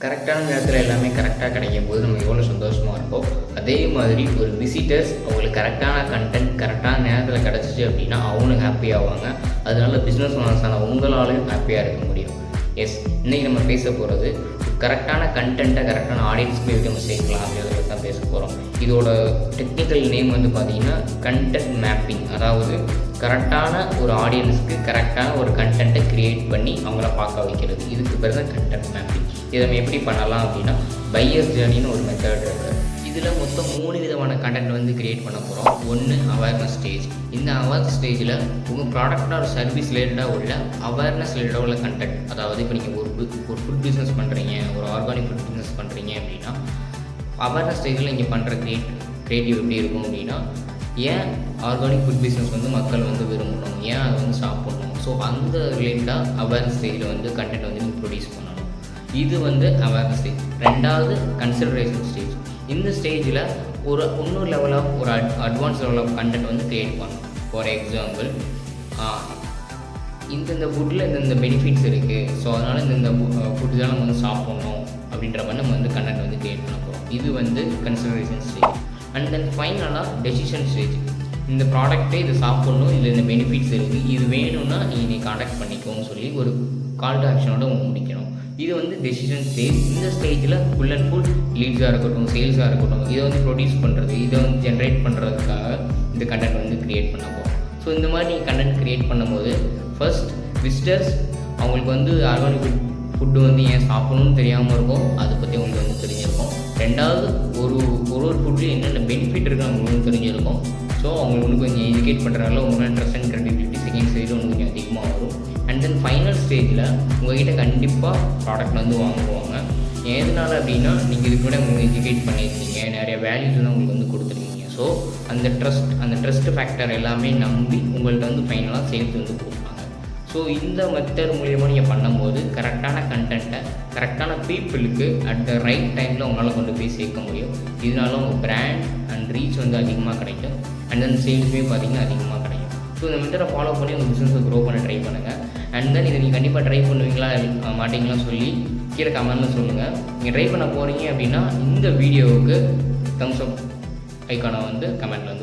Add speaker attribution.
Speaker 1: கரெக்டான நேரத்தில் எல்லாமே கரெக்டாக கிடைக்கும் போது நம்ம எவ்வளோ சந்தோஷமாக இருக்கோம். அதே மாதிரி ஒரு விசிட்டர்ஸ் அவங்களுக்கு கரெக்டான கண்டென்ட் கரெக்டான நேரத்தில் கிடச்சிச்சு அப்படின்னா அவங்களும் ஹாப்பி ஆவாங்க. அதனால பிஸ்னஸ் ஓனர்ஸான உங்களாலையும் ஹாப்பியாக இருக்க முடியும். எஸ், இன்றைக்கி நம்ம பேச போகிறது கரெக்டான கண்டென்ட்டை கரெக்டான ஆடியன்ஸ்க்கு எப்படி நம்ம சேர்க்கலாம் அப்படின்றத தான் பேச போகிறோம். இதோட டெக்னிக்கல் நேம் வந்து பார்த்திங்கன்னா கண்டென்ட் மேப்பிங். அதாவது கரெக்டான ஒரு ஆடியன்ஸ்க்கு கரெக்டான ஒரு கண்டென்ட்டை க்ரியேட் பண்ணி அவங்கள பார்க்க வைக்கிறது. இதுக்கு பேர் தான் கண்டென்ட் மேப்பிங். இதை நம்ம எப்படி பண்ணலாம் அப்படின்னா பையர்ஸ் ஜேர்னின்னு ஒரு மெத்தட் இருக்குது. இதில் மொத்தம் 3 விதமான கண்டென்ட் வந்து க்ரியேட் பண்ண போகிறோம். ஒன்று அவேர்னஸ் ஸ்டேஜ். இந்த அவேர்னஸ் ஸ்டேஜில் உங்கள் ப்ராடக்டாக ஒரு சர்வீஸ் ரிலேட்டடாக உள்ள அவேர்னஸ் ரிலேட்டடாக உள்ள கண்டென்ட். அதாவது இப்போ நீங்கள் ஒரு ஃபுட் பிஸ்னஸ் பண்ணுறீங்க, ஒரு ஆர்கானிக் ஃபுட் பிஸ்னஸ் பண்ணுறீங்க அப்படின்னா அவேர்னஸ் ஸ்டேஜில் நீங்கள் பண்ணுற க்ரியேட்டிவ் எப்படி இருக்கும் அப்படின்னா, ஏன் ஆர்கானிக் ஃபுட் பிஸ்னஸ் வந்து மக்கள் வந்து விரும்பணும், ஏன் அதை வந்து சாப்பிடணும். ஸோ அந்த ரிலேட்டடாக அவேர்னஸ் ஸ்டேஜில் வந்து கண்டென்ட் வந்து நீங்கள் ப்ரொடியூஸ் பண்ணணும். இது வந்து அவேர்னஸ் ஸ்டேஜ். ரெண்டாவது கன்சிடரேஷன் ஸ்டேஜ். இந்த ஸ்டேஜில் இன்னொரு லெவல் ஆஃப் ஒரு அட்வான்ஸ் லெவல் ஆஃப் கண்டென்ட் வந்து க்ரியேட் பண்ணணும். ஃபார் எக்ஸாம்பிள், இந்த ஃபுட்டில் இந்த பெனிஃபிட்ஸ் இருக்குது, ஸோ அதனால் இந்த ஃபுட்டு தான் நம்ம வந்து சாப்பிட்ணும் அப்படின்ற மாதிரி நம்ம வந்து கண்டென்ட் வந்து க்ரியேட் பண்ண போகிறோம். இது வந்து கன்சிடரேஷன் ஸ்டேஜ். அண்ட் தென் ஃபைனலாக டெசிஷன் ஸ்டேஜ். இந்த ப்ராடக்ட்டே இது சாப்பிட்ணும், இதில் இந்த பெனிஃபிட்ஸ் இருக்குது, இது வேணும்னா நீ கான்டாக்ட் பண்ணிக்கோன்னு சொல்லி ஒரு கால் டு ஆக்ஷனோட முடிக்கணும். இது வந்து டெசிஷன் ஸ்டேஜ். இந்த ஸ்டேஜில் ஃபுல் அண்ட் ஃபுல் லீட்ஸாக இருக்கட்டும், சேல்ஸாக இருக்கட்டும், இதை வந்து ப்ரொடியூஸ் பண்ணுறது, இதை வந்து ஜென்ரேட் பண்ணுறதுக்காக இந்த கண்டென்ட் வந்து க்ரியேட் பண்ண போகிறோம். ஸோ இந்த மாதிரி நீங்கள் கண்டென்ட் க்ரியேட் பண்ணும்போது ஃபர்ஸ்ட் விசிட்டர்ஸ் அவங்களுக்கு வந்து ஆர்கானிக் ஃபுட்டு வந்து ஏன் சாப்பிடணும்னு தெரியாமல் இருக்கும், அதை பற்றி அவங்களுக்கு வந்து தெரிஞ்சிருக்கும். ரெண்டாவது ஒரு ஃபுட்டில் என்னென்ன பெனிஃபிட் இருக்குன்னு அவங்களுக்கு தெரிஞ்சிருக்கும். ஸோ அவங்களுக்கு வந்து கொஞ்சம் எஜுகேட் பண்ணுறதுனால உங்களோட ட்ரஸ்ட் அண்ட் க்ரெடிபிலிட்டி செகண்ட் ஸ்டேஜில் ஒன்று கொஞ்சம் அதிகமாக வரும். அண்ட் தென் ஃபைனல் ஸ்டேஜில் உங்கள்கிட்ட கண்டிப்பாக ப்ராடக்ட் வந்து வாங்குவாங்க. எதனால் அப்படின்னா நீங்கள் இதுக்கு கூட உங்களுக்கு எஜுகேட் பண்ணியிருக்கீங்க, நிறைய வேல்யூஸ் வந்து உங்களுக்கு வந்து கொடுத்துருக்கீங்க. ஸோ அந்த ட்ரஸ்ட் ஃபேக்டர் எல்லாமே நம்பி உங்கள்கிட்ட வந்து ஃபைனலாக சேல்ஸ் வந்து கொடுப்பாங்க. ஸோ இந்த மெத்தட் மூலியமாக நீங்கள் பண்ணும்போது கரெக்டான கண்டென்ட்டை கரெக்டான பீப்புளுக்கு அட் த ரைட் டைமில் உங்களால் கொண்டு போய் சேர்க்க முடியும். இதனால உங்கள் பிராண்ட் அண்ட் ரீச் வந்து அதிகமாக கிடைக்கும். அண்ட் தென் சேல்ஸுமே பார்த்திங்கன்னா அதிகமாக கிடைக்கும். ஸோ இந்த மெத்தடை ஃபாலோ பண்ணி உங்கள் பிஸ்னஸை க்ரோ பண்ண ட்ரை பண்ணுங்கள். அண்ட் தென் இதை நீங்கள் கண்டிப்பாக ட்ரை பண்ணுவீங்களா மாட்டிங்களா சொல்லி கீழே கமெண்ட்டில் சொல்லுங்கள். நீங்கள் ட்ரை பண்ண போகிறீங்க அப்படின்னா இந்த வீடியோவுக்கு தம்ஸ் அப் ஐக்கானை வந்து கமெண்ட்டில்